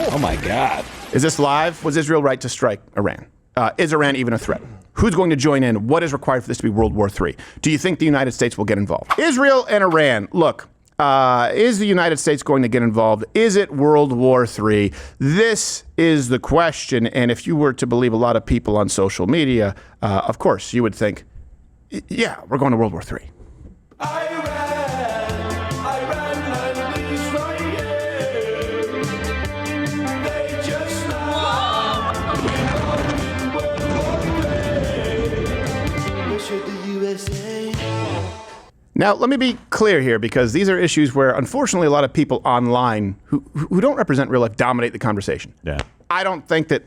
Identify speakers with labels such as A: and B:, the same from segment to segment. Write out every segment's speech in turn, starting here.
A: Oh, my God.
B: Is this live? Was Israel right to strike Iran? Is Iran even a threat? Who's going to join in? What is required for this to be World War III? Do you think the United States will get involved? Israel and Iran. Look, is the United States going to get involved? Is it World War III? This is the question. And if you were to believe a lot of people on social media, of course, you would think, yeah, we're going to World War III. Now, let me be clear here, because these are issues where, unfortunately, a lot of people online who don't represent real life dominate the conversation.
A: Yeah.
B: I don't think that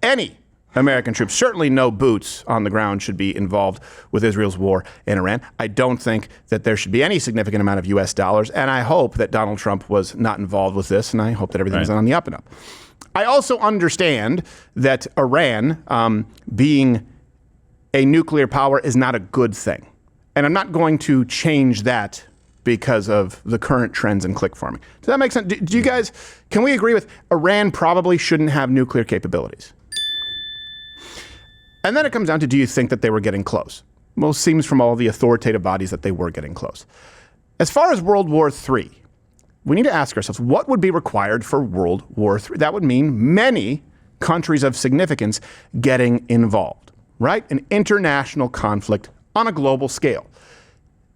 B: any American troops, certainly no boots on the ground, should be involved with Israel's war in Iran. I don't think that there should be any significant amount of U.S. dollars, and I hope that Donald Trump was not involved with this, and I hope that everything's on the up and up. I also understand that Iran, being a nuclear power, is not a good thing. And I'm not going to change that because of the current trends in click farming. Does that make sense? Do you guys, can we agree with Iran probably shouldn't have nuclear capabilities? And then it comes down to, do you think that they were getting close? Well, it seems from all the authoritative bodies that they were getting close. As far as World War III, we need to ask ourselves, what would be required for World War III? That would mean many countries of significance getting involved, right? An international conflict on a global scale.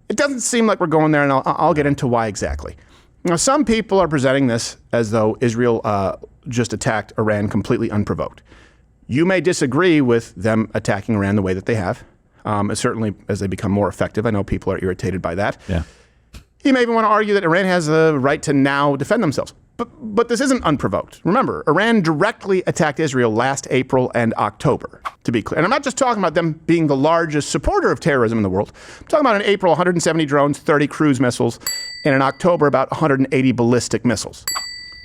B: It doesn't seem like we're going there, and I'll get into why exactly. Now, some people are presenting this as though Israel just attacked Iran completely unprovoked. You may disagree with them attacking Iran the way that they have, certainly as they become more effective. I know people are irritated by that.
A: Yeah.
B: You may even want to argue that Iran has a right to now defend themselves. But this isn't unprovoked. Remember, Iran directly attacked Israel last April and October, to be clear. And I'm not just talking about them being the largest supporter of terrorism in the world. I'm talking about in April, 170 drones, 30 cruise missiles, and in October, about 180 ballistic missiles.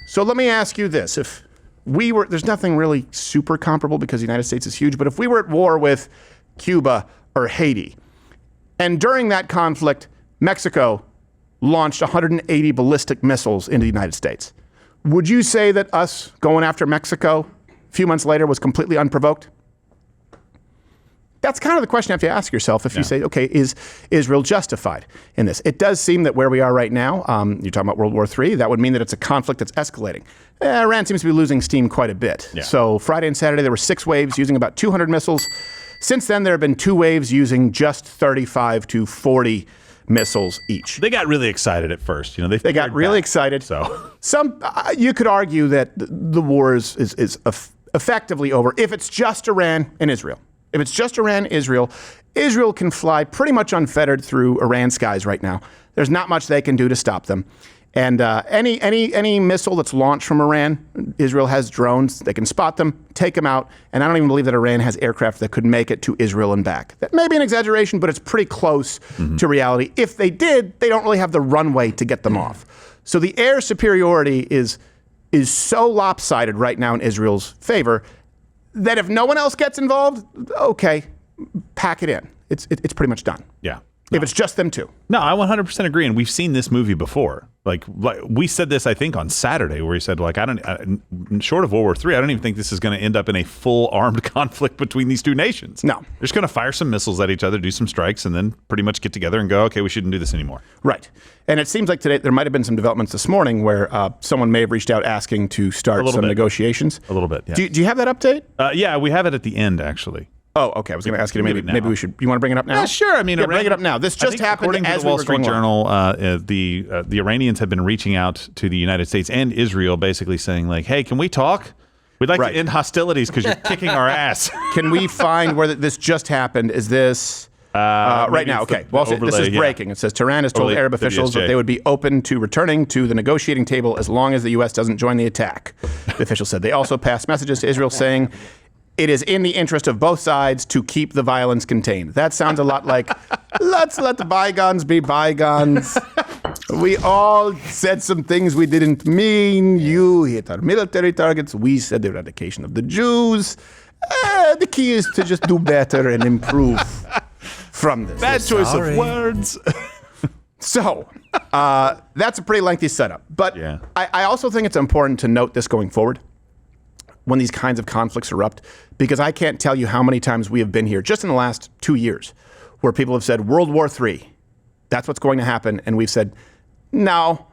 B: So let me ask you this. If we were, there's nothing really super comparable because the United States is huge, but if we were at war with Cuba or Haiti, and during that conflict, Mexico launched 180 ballistic missiles into the United States, would you say that us going after Mexico a few months later was completely unprovoked? That's kind of the question you have to ask yourself if you say, okay, is Israel justified in this? It does seem that where we are right now, you're talking about World War III, that would mean that it's a conflict that's escalating. Iran seems to be losing steam quite a bit. Yeah. So Friday and Saturday, there were 6 waves using about 200 missiles. Since then, there have been 2 waves using just 35 to 40 missiles each.
A: They got really excited at first. You know,
B: they got really excited.
A: So
B: you could argue that the war is effectively over if it's just Iran and Israel. If it's just Iran, Israel can fly pretty much unfettered through Iran skies right now. There's not much they can do to stop them. And any missile that's launched from Iran, Israel has drones. They can spot them, take them out. And I don't even believe that Iran has aircraft that could make it to Israel and back. That may be an exaggeration, but it's pretty close to reality. If they did, they don't really have the runway to get them off. So the air superiority is so lopsided right now in Israel's favor that if no one else gets involved, okay, pack it in. It's pretty much done.
A: Yeah.
B: No. If it's just them two.
A: No, I 100% agree. And we've seen this movie before. Like we said this, I think, on Saturday, where he said, like, short of World War III, I don't even think this is going to end up in a full armed conflict between these two nations.
B: No.
A: They're just going to fire some missiles at each other, do some strikes, and then pretty much get together and go, okay, we shouldn't do this anymore.
B: Right. And it seems like today there might have been some developments this morning where someone may have reached out asking to start some negotiations.
A: A little bit, yeah.
B: Do you have that update?
A: Yeah, we have it at the end, actually.
B: Oh, okay. I was going to ask you to maybe we should. You want to bring it up now?
A: Yeah, sure. I mean,
B: bring it up now. This just happened.
A: According to the Wall Street Journal, the Iranians have been reaching out to the United States and Israel, basically saying, like, "Hey, can we talk? We'd like to end hostilities because you're kicking our ass."
B: Can we find where this just happened? Is this right now? Okay. Well, this is breaking. It says Tehran has told Arab officials that they would be open to returning to the negotiating table as long as the U.S. doesn't join the attack. The official said they also passed messages to Israel saying it is in the interest of both sides to keep the violence contained. That sounds a lot like, let's let the bygones be bygones. We all said some things we didn't mean. You hit our military targets. We said the eradication of the Jews. The key is to just do better and improve from this.
A: Bad choice of words.
B: So that's a pretty lengthy setup. But
A: Yeah.
B: I also think it's important to note this going forward when these kinds of conflicts erupt, because I can't tell you how many times we have been here just in the last 2 years where people have said World War III, that's what's going to happen. And we've said, no,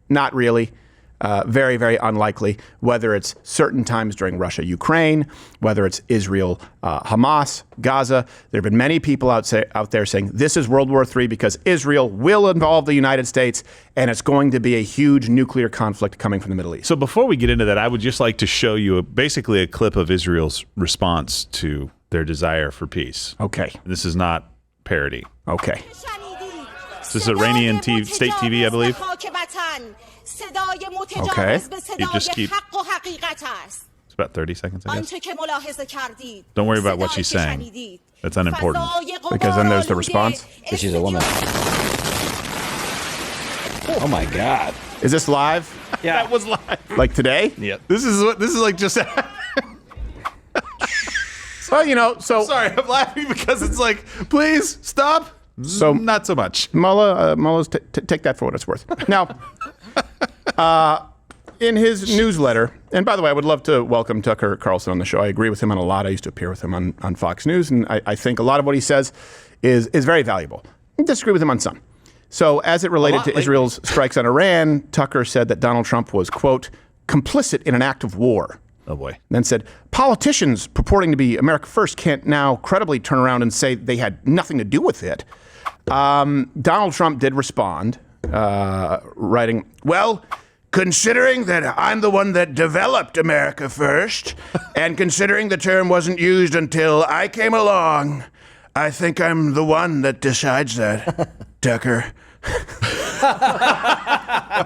B: not really. Very, very unlikely, whether it's certain times during Russia-Ukraine, whether it's Israel, Hamas, Gaza. There have been many people out there saying this is World War III because Israel will involve the United States, and it's going to be a huge nuclear conflict coming from the Middle East.
A: So before we get into that, I would just like to show you basically a clip of Israel's response to their desire for peace.
B: Okay.
A: This is not parody.
B: Okay.
A: This is Iranian state TV, I believe.
B: Okay.
A: You just keep. It's about 30 seconds, I guess. Don't worry about what she's saying. That's unimportant.
B: Because then there's the response.
C: Because she's a woman. Oh my God.
B: Is this live?
C: Yeah.
A: That was live.
B: Like today?
C: Yep.
A: This is like just.
B: Well, you know, so
A: Sorry, I'm laughing because it's like, please stop.
B: So
A: Not so much.
B: Mullah's take that for what it's worth. Now, in his newsletter, and by the way, I would love to welcome Tucker Carlson on the show. I agree with him on a lot. I used to appear with him on Fox News, and I think a lot of what he says is very valuable. I disagree with him on some. So as it related to Israel's strikes on Iran, Tucker said that Donald Trump was, quote, complicit in an act of war.
A: Oh, boy.
B: Then said, politicians purporting to be America First can't now credibly turn around and say they had nothing to do with it. Donald Trump did respond, writing, well, considering that I'm the one that developed America First, and considering the term wasn't used until I came along, I think I'm the one that decides that, Tucker.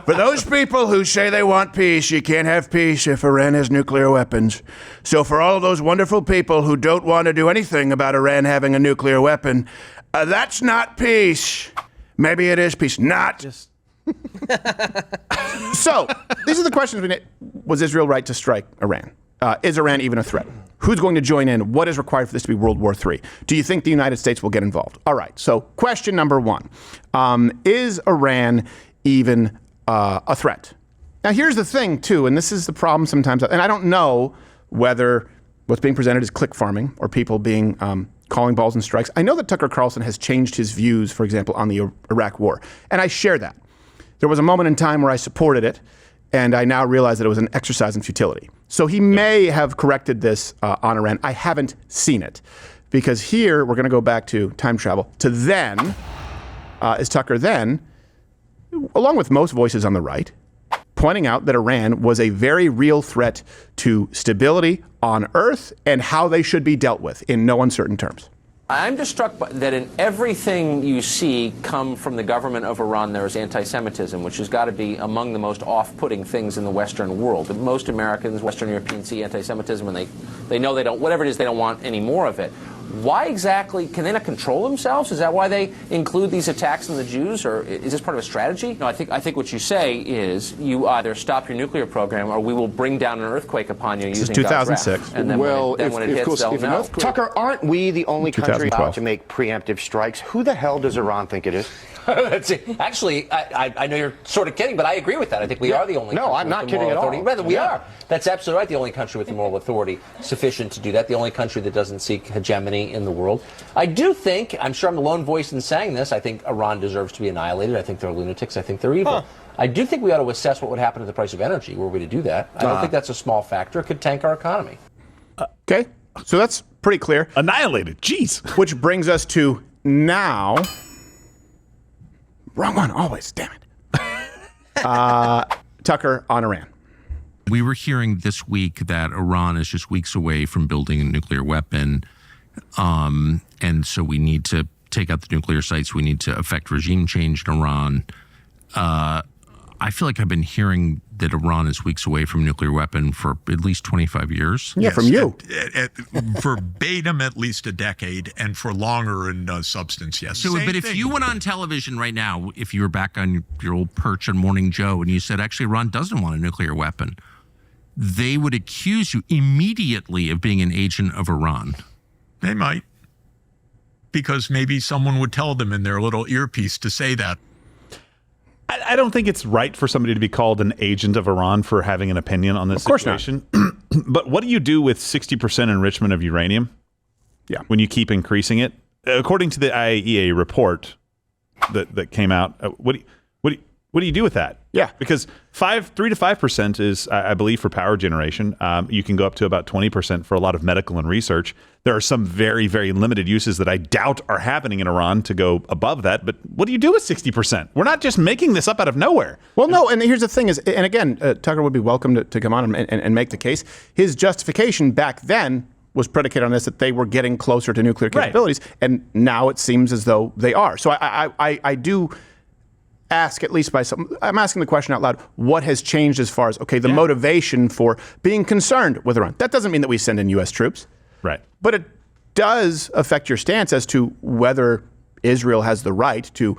B: For those people who say they want peace, you can't have peace if Iran has nuclear weapons. So for all of those wonderful people who don't want to do anything about Iran having a nuclear weapon, that's not peace. Maybe it is peace. Not. So these are the questions. Was Israel right to strike Iran? Is Iran even a threat? Who's going to join in? What is required for this to be World War III? Do you think the United States will get involved? All right. So question number one. Is Iran even a threat? Now, here's the thing, too, and this is the problem sometimes. And I don't know whether what's being presented is click farming or people being calling balls and strikes. I know that Tucker Carlson has changed his views, for example, on the Iraq war. And I share that. There was a moment in time where I supported it, and I now realize that it was an exercise in futility. So he may have corrected this on Iran. I haven't seen it. Because here, we're going to go back to time travel. To then, is Tucker then, along with most voices on the right, pointing out that Iran was a very real threat to stability on Earth and how they should be dealt with in no uncertain terms.
D: I'm just struck by that in everything you see come from the government of Iran, there is anti-Semitism, which has got to be among the most off-putting things in the Western world. Most Americans, Western Europeans see anti-Semitism and they know they don't, whatever it is, they don't want any more of it. Why exactly, can they not control themselves? Is that why they include these attacks on the Jews, or is this part of a strategy? No, I think what you say is you either stop your nuclear program or we will bring down an earthquake upon you using God's wrath.
B: 2006.
D: And then when it hits, they'll know.
E: Tucker, aren't we the only country
B: 2012.
E: allowed to make preemptive strikes? Who the hell does Iran think it is?
C: Actually, I know you're sort of kidding, but I agree with that. I think we are the only country.
E: No, I'm not
C: with the
E: kidding
C: moral
E: at all.
C: authority. Rather, we are. That's absolutely right. The only country with the moral authority sufficient to do that. The only country that doesn't seek hegemony in the world. I do think, I'm sure I'm the lone voice in saying this, I think Iran deserves to be annihilated. I think they're lunatics. I think they're evil. I do think we ought to assess what would happen to the price of energy were we to do that. I don't think that's a small factor. It could tank our economy.
B: Okay, so that's pretty clear.
A: Annihilated. Jeez.
B: Which brings us to now. Wrong one, always, damn it. Tucker on Iran.
F: We were hearing this week that Iran is just weeks away from building a nuclear weapon. And so we need to take out the nuclear sites. We need to effect regime change in Iran. I feel like I've been hearing that Iran is weeks away from a nuclear weapon for at least 25 years.
B: Yeah, from you.
G: Verbatim, at least a decade, and for longer in substance, yes.
F: So, but if you went on television right now, if you were back on your old perch on Morning Joe and you said, actually, Iran doesn't want a nuclear weapon, they would accuse you immediately of being an agent of Iran.
G: They might, because maybe someone would tell them in their little earpiece to say that.
A: I don't think it's right for somebody to be called an agent of Iran for having an opinion on this situation. But what do you do with 60% enrichment of uranium?
B: Yeah.
A: When you keep increasing it? According to the IAEA report that came out, what do you do with that?
B: Yeah.
A: Because 3 to 5% is, I believe, for power generation. You can go up to about 20% for a lot of medical and research. There are some very, very limited uses that I doubt are happening in Iran to go above that. But what do you do with 60%? We're not just making this up out of nowhere.
B: Well, no, and here's the thing is, and again, Tucker would be welcome to come on and make the case. His justification back then was predicated on this, that they were getting closer to nuclear capabilities, and now it seems as though they are. So I do ask, at least by some, I'm asking the question out loud, what has changed as far as, the motivation for being concerned with Iran? That doesn't mean that we send in U.S. troops.
A: Right.
B: But it does affect your stance as to whether Israel has the right to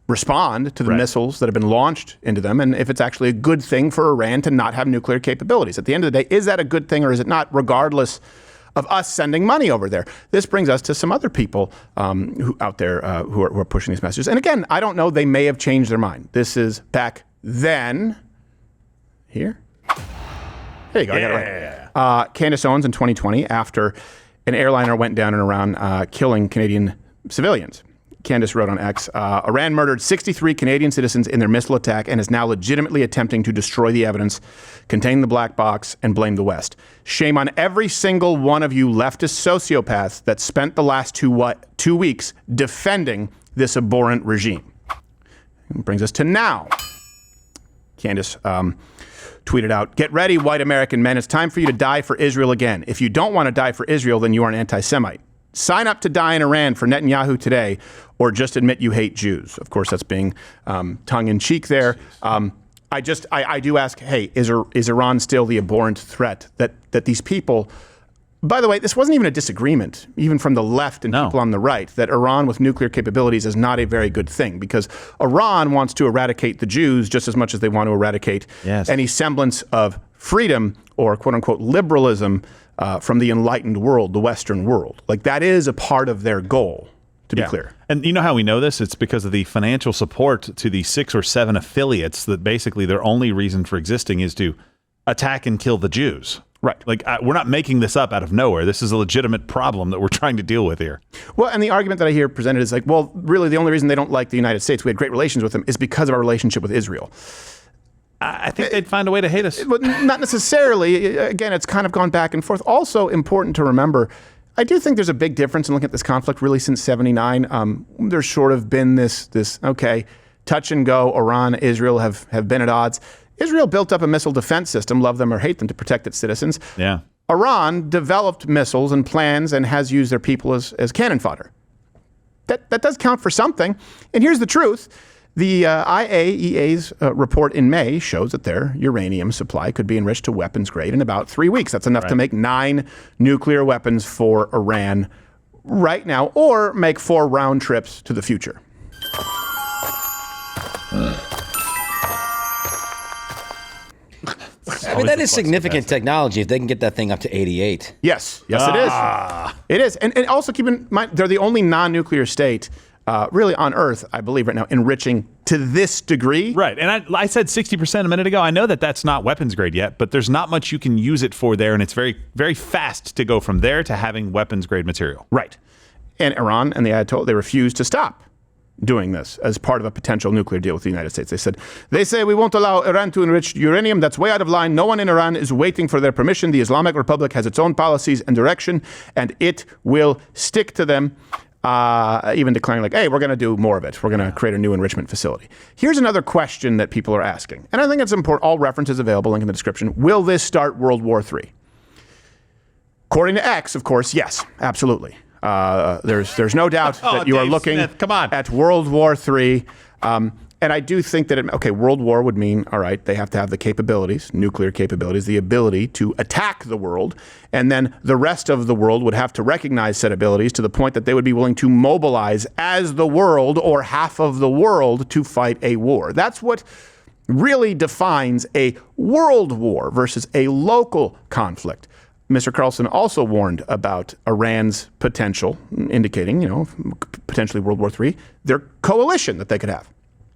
B: respond to the missiles that have been launched into them, and if it's actually a good thing for Iran to not have nuclear capabilities. At the end of the day, is that a good thing or is it not, regardless of us sending money over there? This brings us to some other people who out there who are pushing these messages. And again, I don't know, they may have changed their mind. This is back then. Here? There you go. I got it right. Candace Owens in 2020, after an airliner went down in Iran, killing Canadian civilians. Candace wrote on X, Iran murdered 63 Canadian citizens in their missile attack and is now legitimately attempting to destroy the evidence, contain the black box, and blame the West. Shame on every single one of you leftist sociopaths that spent the last 2 weeks defending this abhorrent regime. It brings us to now. Candace tweeted out, "Get ready, white American men. It's time for you to die for Israel again. If you don't want to die for Israel, then you are an anti-Semite. Sign up to die in Iran for Netanyahu today, or just admit you hate Jews." Of course, that's being tongue-in-cheek there. I do ask, hey, is Iran still the abhorrent threat that these people... By the way, this wasn't even a disagreement, even from the left and people on the right, that Iran with nuclear capabilities is not a very good thing, because Iran wants to eradicate the Jews just as much as they want to eradicate any semblance of freedom or quote-unquote liberalism from the enlightened world, the Western world. Like, that is a part of their goal, to be clear.
A: And you know how we know this? It's because of the financial support to the 6 or 7 affiliates that basically their only reason for existing is to attack and kill the Jews.
B: Right.
A: Like, we're not making this up out of nowhere. This is a legitimate problem that we're trying to deal with here.
B: Well, and the argument that I hear presented is like, well, really the only reason they don't like the United States, we had great relations with them, is because of our relationship with Israel.
A: I think they'd find a way to hate us.
B: But not necessarily. Again, it's kind of gone back and forth. Also important to remember, I do think there's a big difference in looking at this conflict really since 79. There's sort of been this touch and go. Iran, Israel have been at odds. Israel built up a missile defense system, love them or hate them, to protect its citizens.
A: Yeah.
B: Iran developed missiles and plans and has used their people as cannon fodder. That does count for something. And here's the truth. The IAEA's report in May shows that their uranium supply could be enriched to weapons grade in about 3 weeks. That's enough to make 9 nuclear weapons for Iran right now, or make 4 round trips to the future.
H: I mean, that is significant technology if they can get that thing up to 88.
B: Yes, it is. It is. And also keep in mind, they're the only non-nuclear state really on Earth, I believe right now, enriching to this degree.
A: Right. And I said 60% a minute ago. I know that that's not weapons grade yet, but there's not much you can use it for there. And it's very, very fast to go from there to having weapons grade material.
B: Right. And Iran and the Ayatollah, they refused to stop doing this as part of a potential nuclear deal with the United States. They say we won't allow Iran to enrich uranium. That's way out of line. No one in Iran is waiting for their permission. The Islamic Republic has its own policies and direction, and it will stick to them, even declaring like, hey, we're going to do more of it. We're going to create a new enrichment facility. Here's another question that people are asking, and I think it's important. All references available, link in the description. Will this start World War III? According to X, of course, yes, absolutely. There's no doubt that you are looking at World War III. And I do think that, World War would mean, all right, they have to have the capabilities, nuclear capabilities, the ability to attack the world. And then the rest of the world would have to recognize said abilities to the point that they would be willing to mobilize as the world or half of the world to fight a war. That's what really defines a world war versus a local conflict. Mr. Carlson also warned about Iran's potential, indicating, potentially World War III, their coalition that they could have.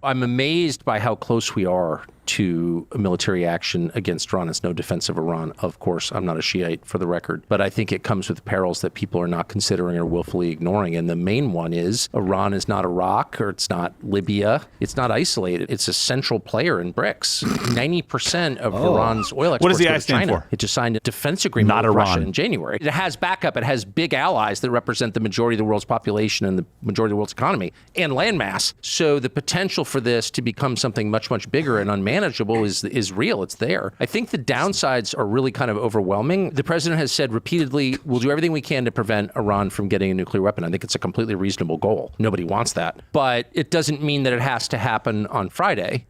D: I'm amazed by how close we are to a military action against Iran. It's no defense of Iran, of course. I'm not a Shiite, for the record. But I think it comes with perils that people are not considering or willfully ignoring. And the main one is Iran is not Iraq, or it's not Libya. It's not isolated. It's a central player in BRICS. 90% of Iran's oil exports
A: What does the
D: go
A: I
D: to
A: stand
D: China.
A: for?
D: It just signed a defense agreement
A: Not
D: with
A: Iran.
D: Russia in January. It has backup. It has big allies that represent the majority of the world's population and the majority of the world's economy and landmass. So the potential for this to become something much, much bigger and unmanageable is real. It's there. I think the downsides are really kind of overwhelming. The president has said repeatedly, we'll do everything we can to prevent Iran from getting a nuclear weapon. I think it's a completely reasonable goal. Nobody wants that. But it doesn't mean that it has to happen on Friday.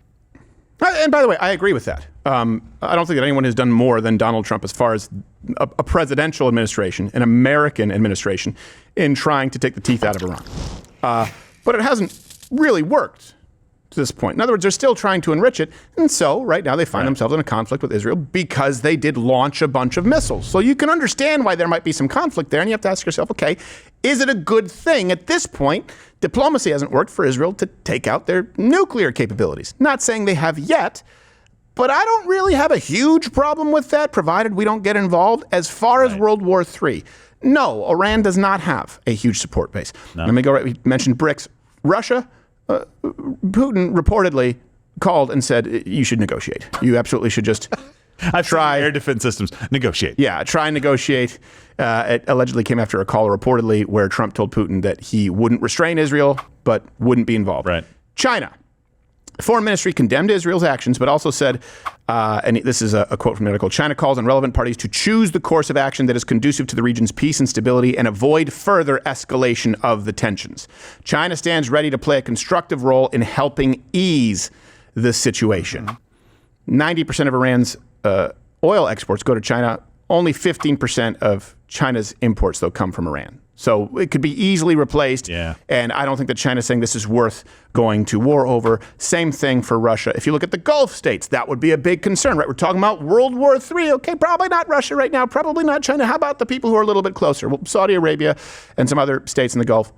B: And by the way, I agree with that. I don't think that anyone has done more than Donald Trump as far as a presidential administration, an American administration, in trying to take the teeth out of Iran. But it hasn't really worked to this point. In other words, they're still trying to enrich it. And so right now they find themselves in a conflict with Israel because they did launch a bunch of missiles. So you can understand why there might be some conflict there. And you have to ask yourself, okay, is it a good thing at this point? Diplomacy hasn't worked for Israel to take out their nuclear capabilities. Not saying they have yet, but I don't really have a huge problem with that, provided we don't get involved. As far as World War III, no, Iran does not have a huge support base. Let me go right. We mentioned BRICS. Russia, Putin reportedly called and said, you should negotiate. You absolutely should just try.
A: Air defense systems, negotiate.
B: Yeah, try and negotiate. It allegedly came after a call reportedly where Trump told Putin that he wouldn't restrain Israel, but wouldn't be involved.
A: Right.
B: China. The Foreign Ministry condemned Israel's actions, but also said, and this is a quote from the article, China calls on relevant parties to choose the course of action that is conducive to the region's peace and stability and avoid further escalation of the tensions. China stands ready to play a constructive role in helping ease the situation. 90% of Iran's oil exports go to China. Only 15% of China's imports, though, come from Iran. So it could be easily replaced.
A: Yeah.
B: And I don't think that China's saying this is worth going to war over. Same thing for Russia. If you look at the Gulf states, that would be a big concern, right? We're talking about World War III. Okay, probably not Russia right now, probably not China. How about the people who are a little bit closer? Well, Saudi Arabia and some other states in the Gulf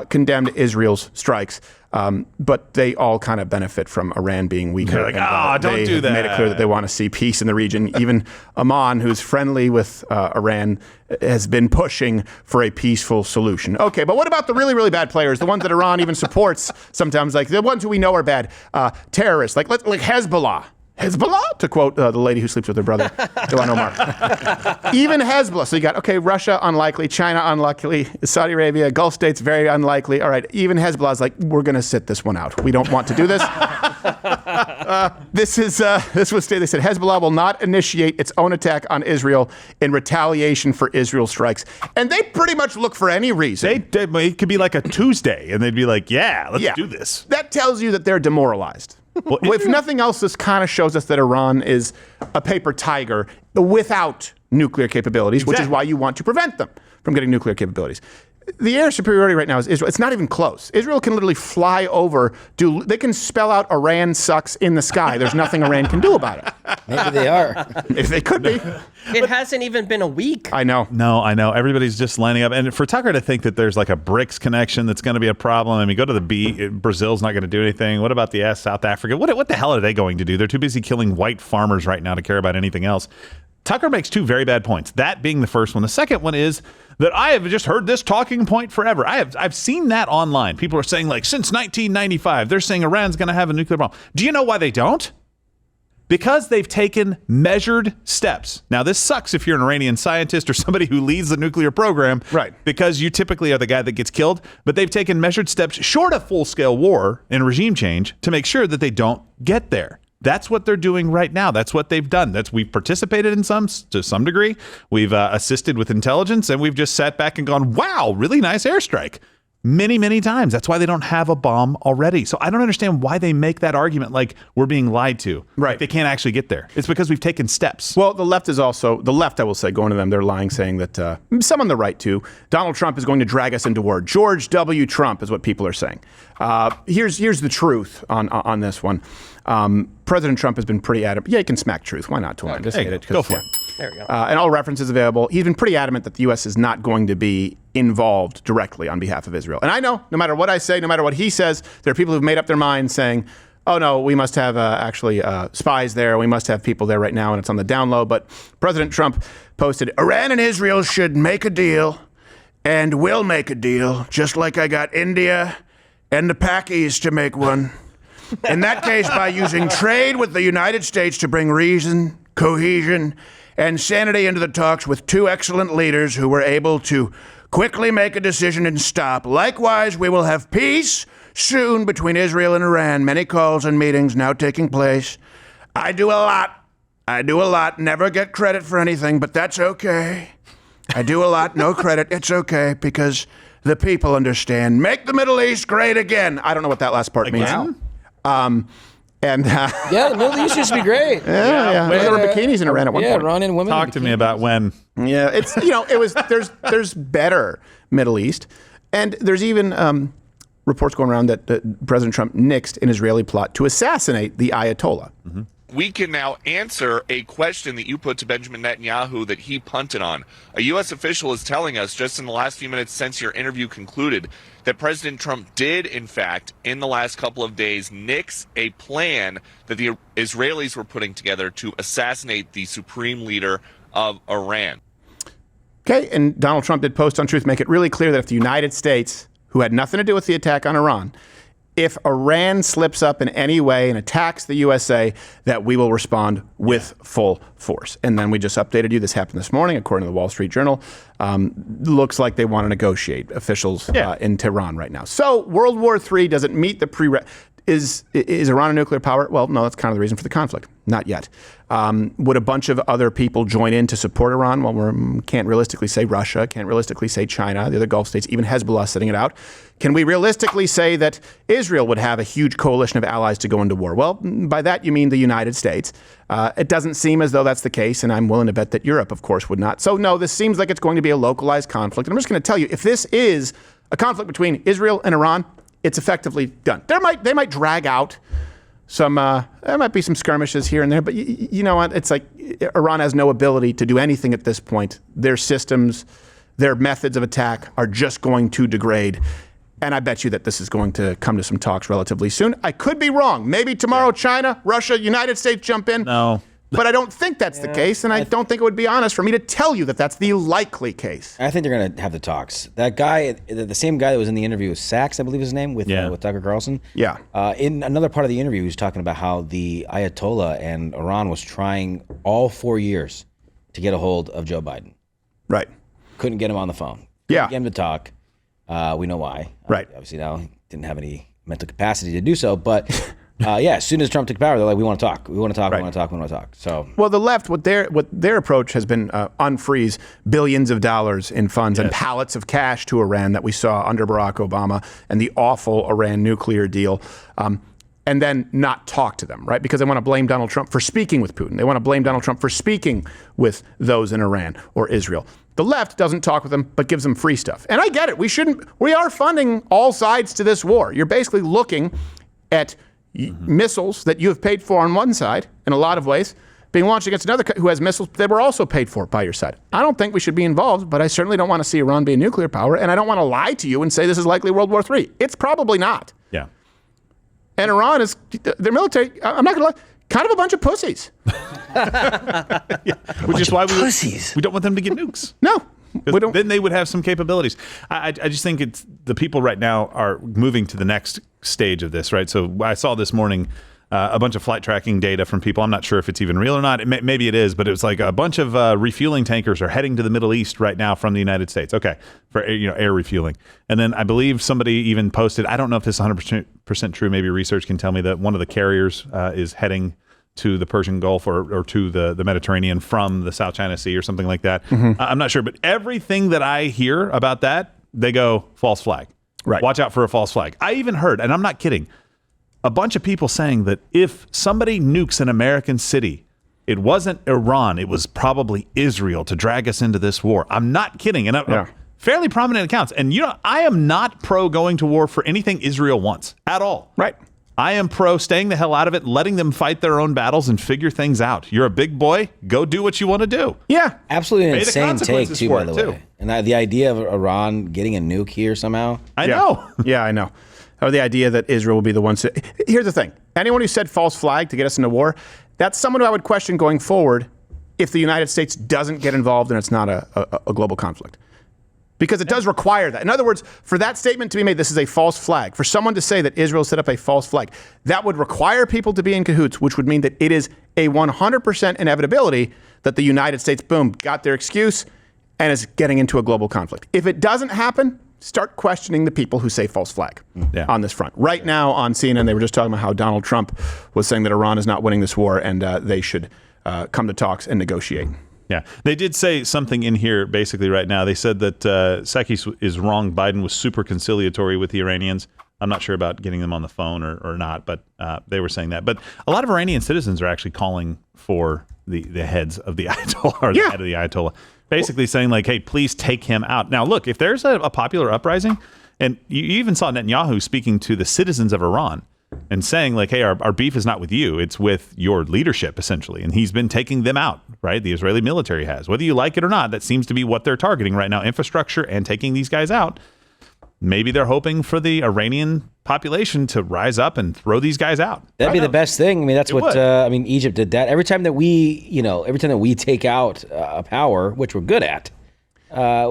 B: condemned Israel's strikes. But they all kind of benefit from Iran being weaker.
A: They're like, don't do that.
B: They made it clear that they want to see peace in the region. Even Oman, who's friendly with Iran, has been pushing for a peaceful solution. Okay, but what about the really, really bad players, the ones that Iran even supports sometimes, like the ones who we know are bad, terrorists, like Hezbollah. Hezbollah, to quote the lady who sleeps with her brother, Ilhan Omar. Even Hezbollah. So you got, okay, Russia, unlikely. China, unlikely. Saudi Arabia, Gulf states, very unlikely. All right, even Hezbollah is like, we're going to sit this one out. We don't want to do this. This was stated. They said Hezbollah will not initiate its own attack on Israel in retaliation for Israel strikes. And they pretty much look for any reason.
A: It could be like a Tuesday, and they'd be like, let's do this.
B: That tells you that they're demoralized. Well, if nothing else, this kind of shows us that Iran is a paper tiger without nuclear capabilities, which is why you want to prevent them from getting nuclear capabilities. The air superiority right now is Israel. It's not even close. Israel can literally fly over. They can spell out Iran sucks in the sky. There's nothing Iran can do about it.
H: Maybe they are.
B: If they could be.
I: It hasn't even been a week.
B: I know.
A: No, I know. Everybody's just lining up. And for Tucker to think that there's like a BRICS connection that's going to be a problem. I mean, go to the B. Brazil's not going to do anything. What about the S, South Africa? What the hell are they going to do? They're too busy killing white farmers right now to care about anything else. Tucker makes two very bad points. That being the first one. The second one is that I have just heard this talking point forever. I've seen that online. People are saying, like, since 1995, they're saying Iran's going to have a nuclear bomb. Do you know why they don't? Because they've taken measured steps. Now, this sucks if you're an Iranian scientist or somebody who leads the nuclear program.
B: Right.
A: Because you typically are the guy that gets killed. But they've taken measured steps short of full-scale war and regime change to make sure that they don't get there. That's what they're doing right now. That's what they've done. We've participated to some degree. We've assisted with intelligence, and we've just sat back and gone, wow, really nice airstrike. Many, many times. That's why they don't have a bomb already. So I don't understand why they make that argument like we're being lied to.
B: Right.
A: Like they can't actually get there. It's because we've taken steps.
B: Well, the left, I will say, going to them, they're lying, saying that some on the right, too, Donald Trump is going to drag us into war. George W. Trump is what people are saying. Here's the truth on this one. President Trump has been pretty adamant. Yeah, you can smack truth. Why not, Tulane? Just hit it.
A: Go for it.
I: There we go.
B: And all references available. He's been pretty adamant that the U.S. is not going to be involved directly on behalf of Israel. And I know, no matter what I say, no matter what he says, there are people who've made up their minds saying, oh no, we must have actually spies there. We must have people there right now, and it's on the down low. But President Trump posted, Iran and Israel should make a deal and will make a deal, just like I got India and the Pakis to make one. In that case, by using trade with the United States to bring reason, cohesion, and sanity into the talks with two excellent leaders who were able to quickly make a decision and stop. Likewise, we will have peace soon between Israel and Iran. Many calls and meetings now taking place. I do a lot. Never get credit for anything, but that's okay. I do a lot. No credit. It's okay because the people understand. Make the Middle East great again. I don't know what that last part means.
H: Yeah, the Middle East used to be great.
B: Yeah. There were bikinis in Iran at one point.
H: Yeah, Iranian women.
A: Talk to me about when.
B: Yeah, it's it was there's better Middle East, and there's even reports going around that President Trump nixed an Israeli plot to assassinate the Ayatollah.
A: Mm-hmm.
J: We can now answer a question that you put to Benjamin Netanyahu that he punted on. A U.S. official is telling us just in the last few minutes since your interview concluded that President Trump did, in fact, in the last couple of days, nix a plan that the Israelis were putting together to assassinate the supreme leader of Iran.
B: Okay, and Donald Trump did post on Truth, make it really clear that if the United States, who had nothing to do with the attack on Iran, if Iran slips up in any way and attacks the USA, that we will respond with full force. And then we just updated you. This happened this morning, according to the Wall Street Journal. Looks like they want to negotiate, officials in Tehran right now. So World War III doesn't meet the Is Iran a nuclear power? Well, no, that's kind of the reason for the conflict. Not yet. Would a bunch of other people join in to support Iran? Well, we can't realistically say Russia, can't realistically say China, the other Gulf states, even Hezbollah sitting it out. Can we realistically say that Israel would have a huge coalition of allies to go into war? Well, by that you mean the United States. It doesn't seem as though that's the case, and I'm willing to bet that Europe, of course, would not. So no, this seems like it's going to be a localized conflict. And I'm just going to tell you, if this is a conflict between Israel and Iran, it's effectively done. They might drag out some, there might be some skirmishes here and there, but you know what? It's like Iran has no ability to do anything at this point. Their systems, their methods of attack are just going to degrade. And I bet you that this is going to come to some talks relatively soon. I could be wrong. Maybe tomorrow China, Russia, United States jump in.
A: No.
B: But I don't think that's the case, and I don't think it would be honest for me to tell you that that's the likely case.
H: I think they're going to have the talks. That guy, the same guy that was in the interview with Sachs, I believe his name, with Tucker Carlson.
B: Yeah.
H: In another part of the interview, he was talking about how the Ayatollah and Iran was trying all 4 years to get a hold of Joe Biden.
B: Right.
H: Couldn't get him on the phone.
B: Yeah.
H: Couldn't get him to talk. We know why.
B: Right.
H: Obviously now he didn't have any mental capacity to do so, but as soon as Trump took power, they're like, we want to talk. We want to talk.
B: Right.
H: We want to talk. We want to talk. So,
B: well, the left, what their approach has been unfreeze billions of dollars in funds and pallets of cash to Iran that we saw under Barack Obama and the awful Iran nuclear deal. And then not talk to them, right? Because they want to blame Donald Trump for speaking with Putin. They want to blame Donald Trump for speaking with those in Iran or Israel. The left doesn't talk with them, but gives them free stuff. And I get it. We are funding all sides to this war. You're basically looking at missiles that you have paid for on one side, in a lot of ways, being launched against another who has missiles that were also paid for by your side. I don't think we should be involved, but I certainly don't want to see Iran be a nuclear power, and I don't want to lie to you and say this is likely World War III. It's probably not.
A: Yeah.
B: And Iran is, their military, I'm not going to lie, kind of a bunch of pussies.
A: Which is why we don't want them to get nukes.
B: No.
A: Then they would have some capabilities. I just think it's the people right now are moving to the next stage of this, right? So I saw this morning a bunch of flight tracking data from people. I'm not sure if it's even real or not. Maybe it is, but it was like a bunch of refueling tankers are heading to the Middle East right now from the United States. Okay, for air refueling. And then I believe somebody even posted, I don't know if this is 100% true. Maybe research can tell me that one of the carriers is heading to the Persian Gulf or to the Mediterranean from the South China Sea or something like that. Mm-hmm. I'm not sure, but everything that I hear about that, they go false flag.
B: Right.
A: Watch out for a false flag. I even heard, and I'm not kidding, a bunch of people saying that if somebody nukes an American city, it wasn't Iran, it was probably Israel to drag us into this war. I'm not kidding. And fairly prominent accounts. And I am not pro going to war for anything Israel wants at all.
B: Right.
A: I am pro staying the hell out of it, letting them fight their own battles and figure things out. You're a big boy. Go do what you want to do.
B: Yeah.
H: Absolutely an insane take, too, by the way. And the idea of Iran getting a nuke here somehow.
A: I know.
B: Yeah, I know. or the idea that Israel will be the ones. Here's the thing. Anyone who said false flag to get us into war, that's someone who I would question going forward if the United States doesn't get involved and it's not a global conflict. Because it does require that. In other words, for that statement to be made, this is a false flag. For someone to say that Israel set up a false flag, that would require people to be in cahoots, which would mean that it is a 100% inevitability that the United States, boom, got their excuse and is getting into a global conflict. If it doesn't happen, start questioning the people who say false flag on this front. Right now on CNN, they were just talking about how Donald Trump was saying that Iran is not winning this war and they should come to talks and negotiate.
A: Yeah, they did say something in here basically right now. They said that Psaki is wrong. Biden was super conciliatory with the Iranians. I'm not sure about getting them on the phone or not, but they were saying that. But a lot of Iranian citizens are actually calling for the heads of the Ayatollah, or the head of the Ayatollah, basically saying like, hey, please take him out. Now, look, if there's a popular uprising, and you even saw Netanyahu speaking to the citizens of Iran, and saying like, hey, our beef is not with you, it's with your leadership, essentially. And he's been taking them out, right? The Israeli military has. Whether you like it or not, that seems to be what they're targeting right now, infrastructure and taking these guys out. Maybe they're hoping for the Iranian population to rise up and throw these guys out.
H: That'd be the best thing. I mean, that's what Egypt did that. Every time that we take out a power, which we're good at,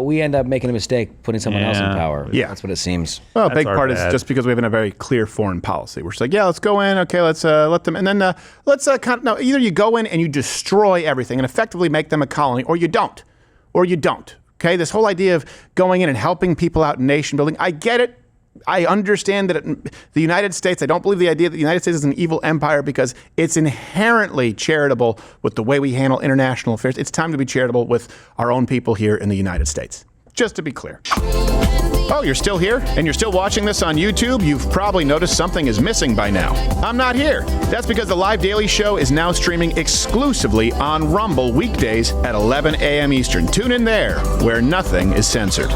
H: we end up making a mistake putting someone else in power.
B: Yeah.
H: That's what it seems.
B: Well, a big part is just because we have a very clear foreign policy. We're just like, yeah, let's go in. Okay, let's let them. And then either you go in and you destroy everything and effectively make them a colony, or you don't. Okay, this whole idea of going in and helping people out in nation building, I get it. I understand that the United States, I don't believe the idea that the United States is an evil empire because it's inherently charitable with the way we handle international affairs. It's time to be charitable with our own people here in the United States. Just to be clear. Oh, you're still here? And you're still watching this on YouTube? You've probably noticed something is missing by now. I'm not here. That's because the Live Daily Show is now streaming exclusively on Rumble weekdays at 11 a.m. Eastern. Tune in there, where nothing is censored.